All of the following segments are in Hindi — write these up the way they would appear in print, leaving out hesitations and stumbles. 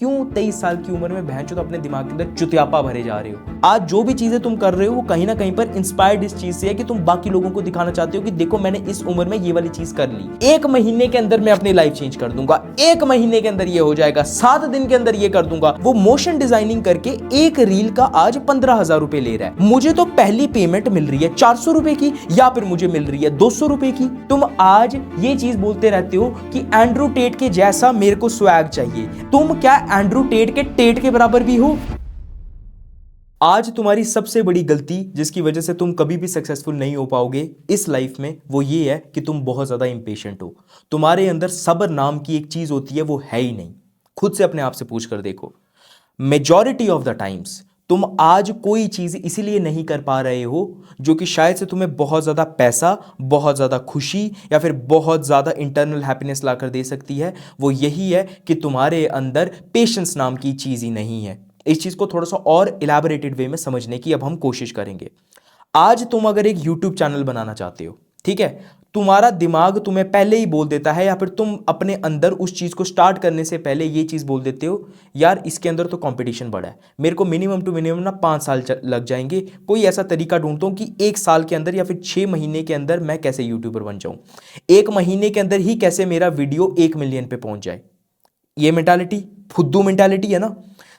क्यों 23 साल की उम्र में बहनचोद तो अपने दिमाग के अंदर चुतियापा भरे जा रहे हो? आज जो भी चीजें तुम कर रहे हो वो कहीं ना कहीं पर इंस्पायर्ड इस चीज से है कि तुम बाकी लोगों को दिखाना चाहते हो कि देखो मैंने इस उम्र में ये वाली चीज कर ली, 1 महीने के अंदर मैं अपनी लाइफ चेंज कर दूंगा, 1 महीने के अंदर ये हो जाएगा, 7 दिन के अंदर ये कर दूंगा। वो मोशन डिजाइनिंग करके एक रील का आज 15,000 रुपए ले रहा है। मुझे तो पहली पेमेंट मिल रही है 400 रुपए की या फिर मुझे मिल रही है 200 रुपए की। तुम आज ये चीज बोलते रहते हो कि एंड्रू टेट के जैसा मेरे को स्वैग चाहिए। तुम क्या एंड्रू टेट के बराबर भी हो? आज तुम्हारी सबसे बड़ी गलती जिसकी वजह से तुम कभी भी सक्सेसफुल नहीं हो पाओगे इस लाइफ में वो ये है कि तुम बहुत ज्यादा इंपेशेंट हो। तुम्हारे अंदर सब्र नाम की एक चीज होती है, वो है ही नहीं। खुद से अपने आप से पूछ कर देखो। मेजॉरिटी ऑफ द टाइम्स तुम आज कोई चीज इसीलिए नहीं कर पा रहे हो जो कि शायद से तुम्हें बहुत ज्यादा पैसा, बहुत ज्यादा खुशी या फिर बहुत ज्यादा इंटरनल हैप्पीनेस लाकर दे सकती है। वो यही है कि तुम्हारे अंदर पेशेंस नाम की चीज ही नहीं है। इस चीज को थोड़ा सा और इलैबोरेटेड वे में समझने की अब हम कोशिश करेंगे। आज तुम अगर एक यूट्यूब चैनल बनाना चाहते हो, ठीक है, तुम्हारा दिमाग तुम्हें पहले ही बोल देता है या फिर तुम अपने अंदर उस चीज को स्टार्ट करने से पहले ये चीज बोल देते हो, यार इसके अंदर तो कंपटीशन बड़ा है, मेरे को मिनिमम टू मिनिमम ना 5 साल लग जाएंगे। कोई ऐसा तरीका ढूंढता हूं कि 1 साल के अंदर या फिर 6 महीने के अंदर मैं कैसे यूट्यूबर बन जाऊं, 1 महीने के अंदर ही कैसे मेरा वीडियो 1 मिलियन पे पहुंच जाए। ये मेंटालिटी फुद्दू मेंटालिटी है ना।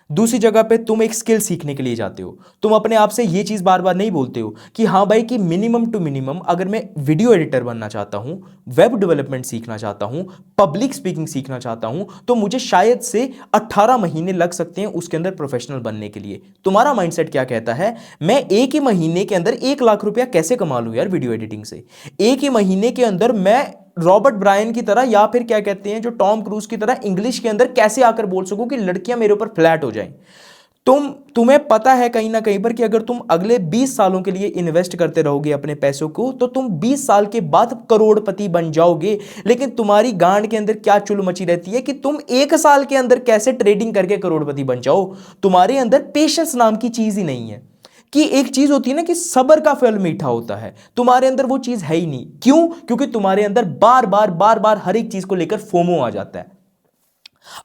दूसरी जगह पे तुम एक स्किल सीखने के लिए जाते हो, तुम अपने आप से ये चीज बार बार नहीं बोलते हो कि हाँ भाई कि मिनिमम टू मिनिमम अगर मैं वीडियो एडिटर बनना चाहता हूं, वेब डेवलपमेंट सीखना चाहता हूं, पब्लिक स्पीकिंग सीखना चाहता हूं, तो मुझे शायद से 18 महीने लग सकते हैं उसके अंदर प्रोफेशनल बनने के लिए। तुम्हारा माइंडसेट क्या कहता है? मैं 1 ही महीने के अंदर 1 लाख रुपया कैसे कमा लूं यार वीडियो एडिटिंग से। 1 ही महीने के अंदर मैं रॉबर्ट ब्रायन की तरह या फिर क्या कहते हैं जो टॉम क्रूज की तरह इंग्लिश के अंदर कैसे आकर बोल सकूं कि लड़कियां मेरे ऊपर फ्लैट हो जाएं। तुम्हें पता है कहीं ना कहीं पर कि अगर तुम अगले 20 सालों के लिए इन्वेस्ट करते रहोगे अपने पैसों को तो तुम 20 साल के बाद करोड़पति बन जाओगे। लेकिन तुम्हारी गांड के अंदर क्या चुल मची रहती है कि तुम 1 साल के अंदर कैसे ट्रेडिंग करके करोड़पति बन जाओ। तुम्हारे अंदर पेशेंस नाम की चीज ही नहीं है। कि एक चीज होती है ना कि सब्र का फल मीठा होता है, तुम्हारे अंदर वो चीज है ही नहीं। क्यों? क्योंकि तुम्हारे अंदर बार बार हर एक चीज को लेकर फोमो आ जाता है।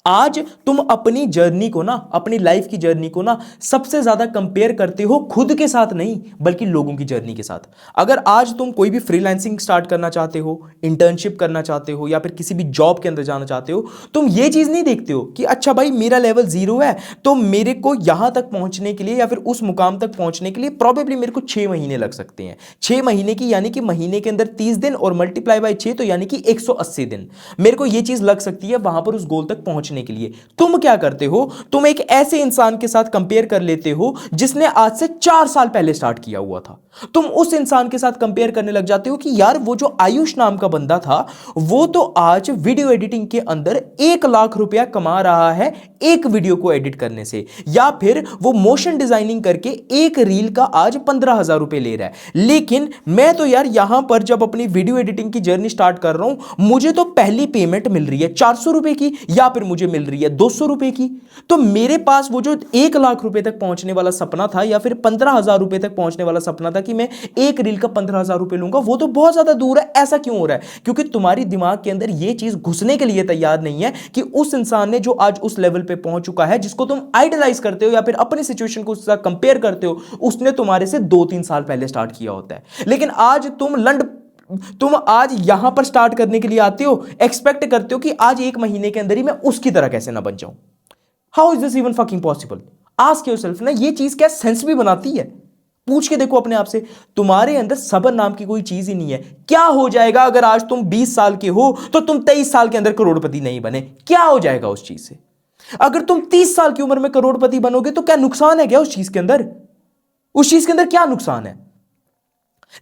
आज तुम अपनी जर्नी को ना, अपनी लाइफ की जर्नी को ना सबसे ज्यादा कंपेयर करते हो खुद के साथ नहीं बल्कि लोगों की जर्नी के साथ। अगर आज तुम कोई भी फ्रीलांसिंग स्टार्ट करना चाहते हो, इंटर्नशिप करना चाहते हो या फिर किसी भी जॉब के अंदर जाना चाहते हो, तुम ये चीज नहीं देखते हो कि अच्छा भाई मेरा लेवल 0 है तो मेरे को यहां तक पहुंचने के लिए या फिर उस मुकाम तक पहुंचने के लिए प्रॉबेबली मेरे को 6 महीने लग सकते हैं। 6 महीने की यानी कि महीने के अंदर 30 दिन और मल्टीप्लाई बाय 6 तो यानी कि 180 दिन मेरे को ये चीज लग सकती है वहां पर उस गोल तक पहुंचने के लिए। तुम क्या करते हो? तुम एक ऐसे इंसान के साथ कंपेयर कर लेते हो जिसने आज से 4 साल पहले स्टार्ट किया हुआ था। तुम उस इंसान के साथ कंपेयर करने लग जाते हो कि यार वो जो आयुष नाम का बंदा था वो तो आज वीडियो एडिटिंग के अंदर 1 लाख रुपया कमा रहा है एक वीडियो को एडिट करने से, या फिर वो मोशन डिजाइनिंग करके एक रील का आज 15,000 रुपए ले रहा है। लेकिन मैं तो यार यहां पर जब अपनी वीडियो एडिटिंग की जर्नी स्टार्ट कर रहा हूं मुझे तो पहली पेमेंट मिल रही है 400 रुपए की या फिर मुझे मिल रही है 200 रुपए की। तो मेरे पास वो जो 1 लाख रुपए तक पहुंचने वाला सपना था या फिर 15,000 रुपए तक पहुंचने वाला सपना था कि मैं एक रील का 15,000 रुपए लूंगा, वो तो बहुत ज्यादा दूर है। ऐसा क्यों हो रहा है? क्योंकि तुम्हारी दिमाग के अंदर यह चीज घुसने के लिए तैयार नहीं है कि उस इंसान ने जो आज उस लेवल पे पहुंच चुका है, जिसको तुम आइडलाइज करते हो या फिर अपनी सिचुएशन को उससे कंपेयर करते हो, उसने तुम्हारे से 2-3 साल पहले स्टार्ट किया होता है। लेकिन आज तुम आज यहां पर स्टार्ट करने के लिए आते हो, एक्सपेक्ट करते हो कि आज 1 महीने के अंदर ही मैं उसकी तरह कैसे ना बन जाऊं। How is this even fucking possible? Ask yourself ना, ये चीज क्या सेंस भी बनाती है? पूछ के देखो अपने आप से। तुम्हारे अंदर सब्र नाम की कोई चीज ही नहीं है। क्या हो जाएगा अगर आज तुम 20 साल के हो तो तुम 23 साल के अंदर करोड़पति नहीं बने? क्या हो जाएगा उस चीज से? अगर तुम 30 साल की उम्र में करोड़पति बनोगे तो क्या नुकसान है क्या उस चीज के अंदर? उस चीज के अंदर क्या नुकसान है?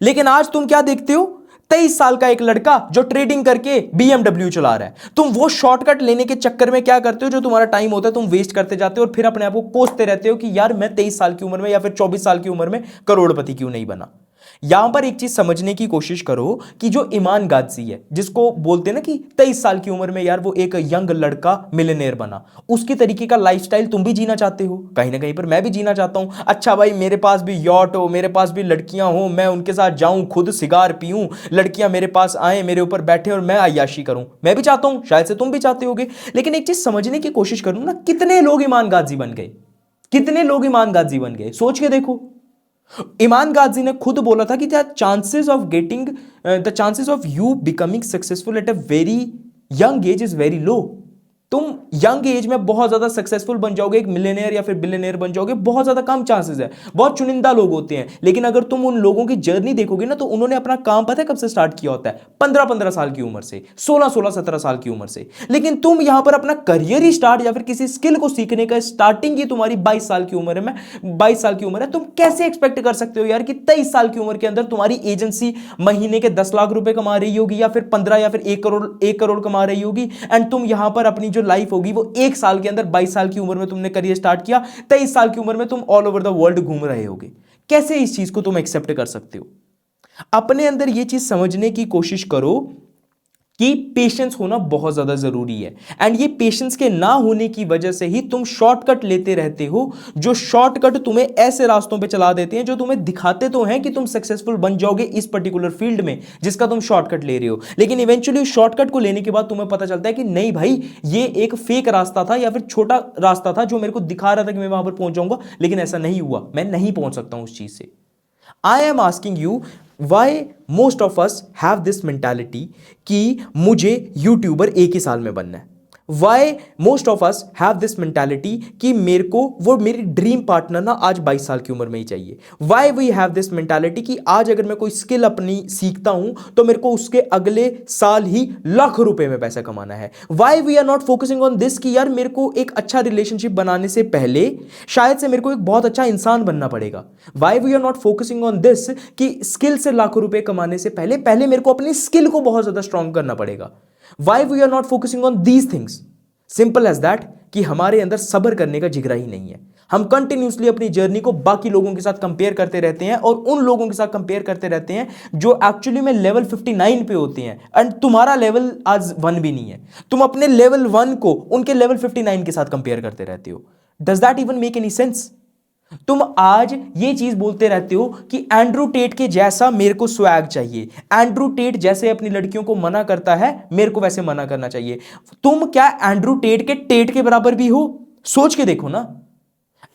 लेकिन आज तुम क्या देखते हो? 23 साल का एक लड़का जो ट्रेडिंग करके BMW चला रहा है, तुम वो शॉर्टकट लेने के चक्कर में क्या करते हो, जो तुम्हारा टाइम होता है तुम वेस्ट करते जाते हो और फिर अपने आप को कोसते रहते हो कि यार मैं 23 साल की उम्र में या फिर 24 साल की उम्र में करोड़पति क्यों नहीं बना। यहां पर एक चीज समझने की कोशिश करो कि जो ईमान गाजी है, जिसको बोलते हैं ना कि 23 साल की उम्र में यार वो एक यंग लड़का मिलियनेयर बना, उसकी तरीके का लाइफस्टाइल तुम भी जीना चाहते हो, कहीं ना कहीं पर मैं भी जीना चाहता हूं। अच्छा भाई, मेरे पास भी यॉट हो, मेरे पास भी लड़कियां हो, मैं उनके साथ जाऊं, खुद सिगार पीऊं, लड़कियां मेरे पास आए, मेरे ऊपर बैठे और मैं अय्याशी करूं, मैं भी चाहता हूं, शायद से तुम भी चाहते होगे। लेकिन एक चीज समझने की कोशिश करूं ना, कितने लोग ईमान गाजी बन गए, कितने लोग ईमान गाजी बन गए, सोच के देखो। ईमान गाजी ने खुद बोला था कि the chances of you becoming successful at a very young age is very low. तुम यंग एज में बहुत ज्यादा सक्सेसफुल बन जाओगे, एक मिलियनेयर या फिर बिलियनेयर बन जाओगे, बहुत ज्यादा कम चांसेस है, बहुत चुनिंदा लोग होते हैं। लेकिन अगर तुम उन लोगों की जर्नी देखोगे ना, तो उन्होंने अपना काम पता है कब से स्टार्ट किया होता है? 15-15 साल की उम्र से, 16-17 साल की उम्र से। लेकिन तुम यहां पर अपना करियर ही स्टार्ट या फिर किसी स्किल को सीखने का स्टार्टिंग ही तुम्हारी 22 साल की उम्र में, 22 साल की उम्र है। तुम कैसे एक्सपेक्ट कर सकते हो यार कि 23 साल की उम्र के अंदर तुम्हारी एजेंसी महीने के 10 लाख रुपए कमा रही होगी, या फिर 15, या फिर 1 करोड़ कमा रही होगी, एंड तुम यहां पर अपनी जो लाइफ होगी वो 1 साल के अंदर, 22 साल की उम्र में तुमने करियर स्टार्ट किया, 23 साल की उम्र में तुम ऑल ओवर द वर्ल्ड घूम रहे होगे। कैसे इस चीज को तुम एक्सेप्ट कर सकते हो? अपने अंदर यह चीज समझने की कोशिश करो कि पेशेंस होना बहुत ज्यादा जरूरी है। एंड ये पेशेंस के ना होने की वजह से ही तुम शॉर्टकट लेते रहते हो, जो शॉर्टकट तुम्हें ऐसे रास्तों पे चला देते हैं जो तुम्हें दिखाते तो हैं कि तुम सक्सेसफुल बन जाओगे इस पर्टिकुलर फील्ड में जिसका तुम शॉर्टकट ले रहे हो, लेकिन इवेंचुअली शॉर्टकट को लेने के बाद तुम्हें पता चलता है कि नहीं भाई, ये एक फेक रास्ता था या फिर छोटा रास्ता था जो मेरे को दिखा रहा था कि मैं वहां पर पहुंच जाऊंगा, लेकिन ऐसा नहीं हुआ, मैं नहीं पहुंच सकता हूं उस चीज से। I am asking you why most of us have this mentality कि मुझे यूट्यूबर एक ही साल में बनना है। Why most of us have this mentality कि मेरे को वो मेरी ड्रीम पार्टनर ना आज 22 साल की उम्र में ही चाहिए। Why we have this mentality कि आज अगर मैं कोई स्किल अपनी सीखता हूं तो मेरे को उसके अगले साल ही लाख रुपए में पैसा कमाना है। Why we are not focusing on this कि यार मेरे को एक अच्छा रिलेशनशिप बनाने से पहले शायद से मेरे को एक बहुत अच्छा इंसान बनना पड़ेगा। Why we are not focusing on this कि स्किल से लाखों रुपए कमाने से पहले पहले मेरे को अपनी स्किल को बहुत ज्यादा स्ट्रांग करना पड़ेगा। Why we are not focusing on these things? Simple as that कि हमारे अंदर सब्र करने का जिगरा ही नहीं है। हम कंटिन्यूसली अपनी जर्नी को बाकी लोगों के साथ कंपेयर करते रहते हैं और उन लोगों के साथ कंपेयर करते रहते हैं जो एक्चुअली में लेवल 59 पे होते हैं, एंड तुम्हारा लेवल आज 1 भी नहीं है। तुम अपने लेवल 1 को उनके लेवल 59 के साथ कंपेयर करते रहते हो। Does that even make any sense? तुम आज ये चीज बोलते रहते हो कि एंड्रू टेट के जैसा मेरे को स्वैग चाहिए, एंड्रू टेट जैसे अपनी लड़कियों को मना करता है मेरे को वैसे मना करना चाहिए। तुम क्या एंड्रू टेट के टेट के बराबर भी हो? सोच के देखो ना।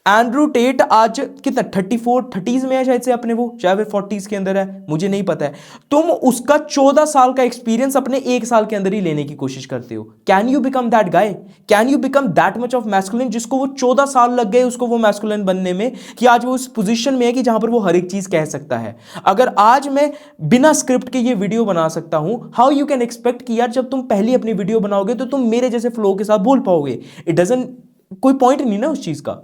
एंड्रू टेट आज कितना 30s में है शायद से, अपने वो शायद 40s के अंदर है, मुझे नहीं पता है। तुम उसका 14 साल का एक्सपीरियंस अपने 1 साल के अंदर ही लेने की कोशिश करते हो। Can you become that guy? Can you become that much of masculine जिसको वो 14 साल लग गए उसको वो मैस्कुलिन बनने में, कि आज वो उस पोजीशन में है कि जहां पर वो हर एक चीज कह सकता है। अगर आज मैं बिना स्क्रिप्ट के ये वीडियो बना सकता हूं, हाउ यू कैन एक्सपेक्ट कि यार जब तुम पहली अपनी वीडियो बनाओगे तो तुम मेरे जैसे फ्लो के साथ बोल पाओगे? इट डजंट, कोई पॉइंट नहीं ना उस चीज का।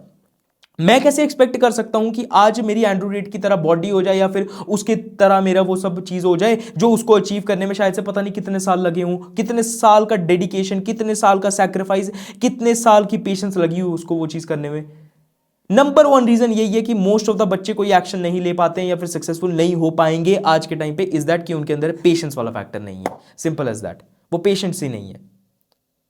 मैं कैसे एक्सपेक्ट कर सकता हूं कि आज मेरी एंड्रू टेट की तरह बॉडी हो जाए या फिर उसकी तरह मेरा वो सब चीज हो जाए जो उसको अचीव करने में शायद से पता नहीं कितने साल लगे हों, कितने साल का डेडिकेशन, कितने साल का सैक्रिफाइस, कितने साल की पेशेंस लगी हो उसको वो चीज करने में। नंबर 1 रीजन यही है कि मोस्ट ऑफ द बच्चे कोई एक्शन नहीं ले पाते हैं या फिर सक्सेसफुल नहीं हो पाएंगे आज के टाइम पे, इज दैट कि उनके अंदर पेशेंस वाला फैक्टर नहीं है। सिंपल एज दैट, वो पेशेंस ही नहीं है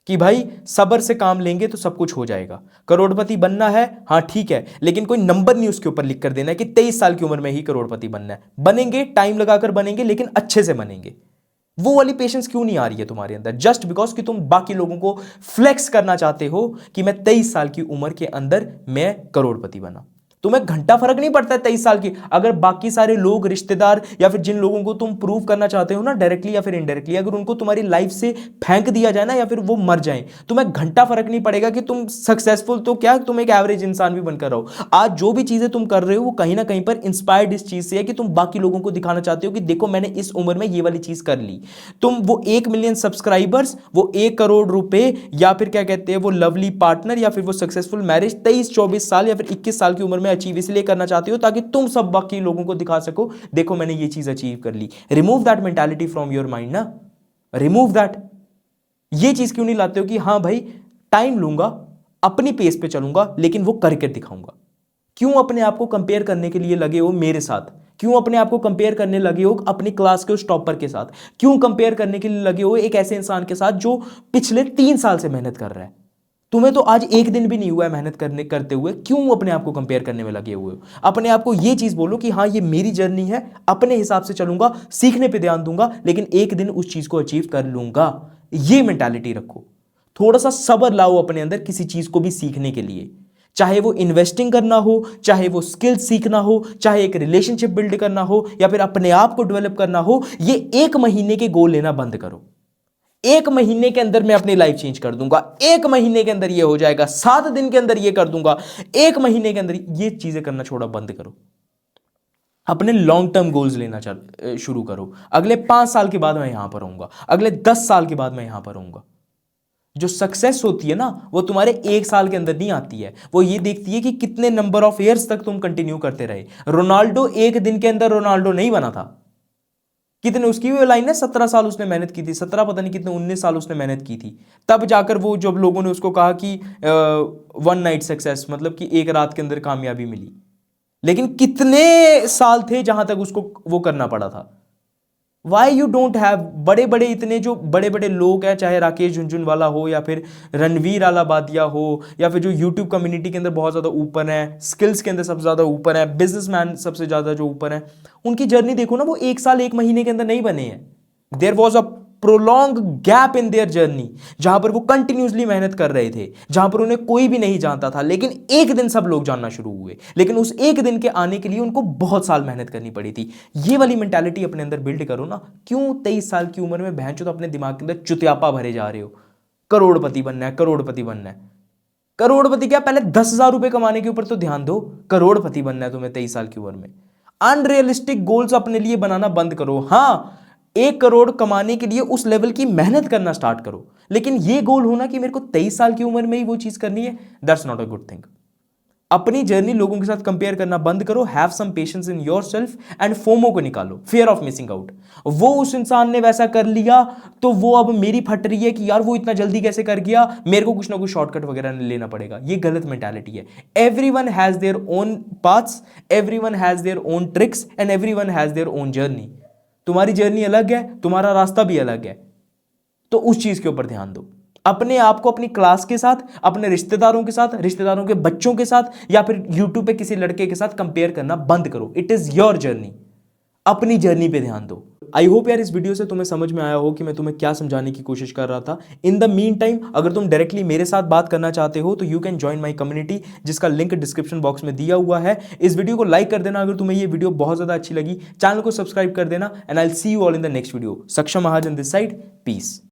कि भाई सब्र से काम लेंगे तो सब कुछ हो जाएगा। करोड़पति बनना है, हाँ ठीक है, लेकिन कोई नंबर नहीं उसके ऊपर लिख कर देना है कि 23 साल की उम्र में ही करोड़पति बनना है। बनेंगे, टाइम लगाकर बनेंगे, लेकिन अच्छे से बनेंगे। वो वाली पेशेंस क्यों नहीं आ रही है तुम्हारे अंदर? जस्ट बिकॉज कि तुम बाकी लोगों को फ्लेक्स करना चाहते हो कि मैं 23 साल की उम्र के अंदर मैं करोड़पति बना। तुम्हें घंटा फर्क नहीं पड़ता है 23 साल की, अगर बाकी सारे लोग, रिश्तेदार या फिर जिन लोगों को तुम प्रूव करना चाहते हो ना डायरेक्टली या फिर इनडायरेक्टली, अगर उनको तुम्हारी लाइफ से फेंक दिया जाए ना या फिर वो मर जाएं, तुम्हें घंटा फर्क नहीं पड़ेगा कि तुम सक्सेसफुल तो क्या, तुम एक एवरेज इंसान भी बनकर रहो। आज जो भी चीजें तुम कर रहे हो वो कहीं ना कहीं पर इंस्पायर्ड इस चीज से है कि तुम बाकी लोगों को दिखाना चाहते हो कि देखो मैंने इस उम्र में ये वाली चीज कर ली। तुम वो 1 मिलियन सब्सक्राइबर्स, वो 1 करोड़ रुपए, या फिर क्या कहते हैं वो लवली पार्टनर, या फिर वो सक्सेसफुल मैरिज 23-24 साल या फिर 21 साल की उम्र में अचीव इसलिए करना चाहते हो ताकि तुम सब बाकी लोगों को दिखा सको देखो मैंने ये चीज अचीव कर ली। Remove that mentality from your mind ना, रिमूव दैट। ये चीज क्यों नहीं लाते हो कि हाँ भाई टाइम लूंगा, अपनी पेस पे चलूंगा, लेकिन वो करके दिखाऊंगा? क्यों अपने आप को कंपेयर करने के लिए लगे हो मेरे साथ क्यों अपने आप को कंपेयर करने लगे हो अपनी क्लास के उस टॉपर के साथ? क्यों कंपेयर करने के लिए लगे हो एक ऐसे इंसान के साथ जो पिछले 3 साल से मेहनत कर रहा है? तुम्हें तो आज एक दिन भी नहीं हुआ है मेहनत करते हुए, क्यों अपने आप को कंपेयर करने में लगे हुए हो? अपने आप को ये चीज बोलो कि हाँ ये मेरी जर्नी है, अपने हिसाब से चलूंगा, सीखने पे ध्यान दूंगा, लेकिन एक दिन उस चीज को अचीव कर लूंगा। ये मेंटालिटी रखो। थोड़ा सा सब्र लाओ अपने अंदर किसी चीज को भी सीखने के लिए, चाहे वो इन्वेस्टिंग करना हो, चाहे वो स्किल सीखना हो, चाहे एक रिलेशनशिप बिल्ड करना हो, या फिर अपने आप को डेवलप करना हो। ये 1 महीने के गोल लेना बंद करो। 1 महीने के अंदर मैं अपनी लाइफ चेंज कर दूंगा, 1 महीने के अंदर ये हो जाएगा, 7 दिन के अंदर ये कर दूंगा, 1 महीने के अंदर ये चीजें करना छोड़ा बंद करो। अपने लॉन्ग टर्म गोल्स लेना शुरू करो। अगले 5 साल के बाद मैं यहां पर रहूंगा, अगले 10 साल के बाद मैं यहां पर रहूंगा। जो सक्सेस होती है ना, वो तुम्हारे 1 साल के अंदर नहीं आती है, वो ये देखती है कि कितने नंबर ऑफ ईयर्स तक तुम कंटिन्यू करते रहे। रोनाल्डो 1 दिन के अंदर रोनाल्डो नहीं बना था। कितने उसकी भी लाइन है, 17 साल उसने मेहनत की थी, 17 पता नहीं कितने 19 साल उसने मेहनत की थी, तब जाकर वो जब लोगों ने उसको कहा कि 1 नाइट सक्सेस, मतलब कि एक रात के अंदर कामयाबी मिली। लेकिन कितने साल थे जहां तक उसको वो करना पड़ा था। वाई यू डोंट हैव बड़े बड़े इतने जो बड़े बड़े लोग हैं, चाहे राकेश झुनझुनवाला हो या फिर रणवीर आलाबादिया हो, या फिर जो यूट्यूब कम्युनिटी के अंदर बहुत ज़्यादा ऊपर है, स्किल्स के अंदर सबसे ज़्यादा ऊपर है, बिजनेसमैन सबसे ज़्यादा जो ऊपर है, उनकी जर्नी देखो ना, वो 1 साल 1 महीने के अंदर नहीं बने हैं। There was a prolong gap in their journey, जहां पर वो कंटिन्यूसली मेहनत कर रहे थे, जहां पर उन्हें कोई भी नहीं जानता था, लेकिन एक दिन सब लोग जानना शुरू हुए। लेकिन उस एक दिन के आने के लिए उनको बहुत साल मेहनत करनी पड़ी थी। ये वाली मेंटालिटी अपने अंदर बिल्ड करो ना। क्यों 23 साल की उम्र में बहन चो तो अपने दिमाग के अंदर चुतियापा भरे जा रहे हो? करोड़पति बनना है, करोड़पति बनना है। करोड़पति क्या, पहले 10,000 रुपए कमाने के ऊपर तो ध्यान दो। करोड़पति बनना है तुम्हें 23 साल की उम्र में। अनरियलिस्टिक गोल्स अपने लिए बनाना बंद करो। हाँ, 1 करोड़ कमाने के लिए उस लेवल की मेहनत करना स्टार्ट करो, लेकिन ये गोल होना कि मेरे को 23 साल की उम्र में ही वो चीज करनी है, that's not a good thing. अपनी जर्नी लोगों के साथ कंपेयर करना बंद करो। Have some patience in yourself and FOMO को निकालो, फियर ऑफ मिसिंग आउट। वो उस इंसान ने वैसा कर लिया तो वो अब मेरी फट रही है कि यार वो इतना जल्दी कैसे कर गया, मेरे को कुछ ना कुछ शॉर्टकट वगैरह लेना पड़ेगा। ये गलत मेंटालिटी है। Everyone has their own paths, everyone has their own tricks and everyone has their own journey. तुम्हारी जर्नी अलग है, तुम्हारा रास्ता भी अलग है, तो उस चीज के ऊपर ध्यान दो। अपने आप को अपनी क्लास के साथ, अपने रिश्तेदारों के साथ, रिश्तेदारों के बच्चों के साथ, या फिर यूट्यूब पे किसी लड़के के साथ कंपेयर करना बंद करो। It is your journey. अपनी जर्नी पे ध्यान दो। आई होप यार इस वीडियो से तुम्हें समझ में आया हो कि मैं तुम्हें क्या समझाने की कोशिश कर रहा था। इन द मीन टाइम अगर तुम डायरेक्टली मेरे साथ बात करना चाहते हो तो you can join my community, जिसका लिंक डिस्क्रिप्शन बॉक्स में दिया हुआ है। इस वीडियो को लाइक कर देना अगर तुम्हें ये वीडियो बहुत ज्यादा अच्छी लगी, चैनल को सब्सक्राइब कर देना, and I will see you all in the next video. सक्षम महाजन दिस साइड, पीस।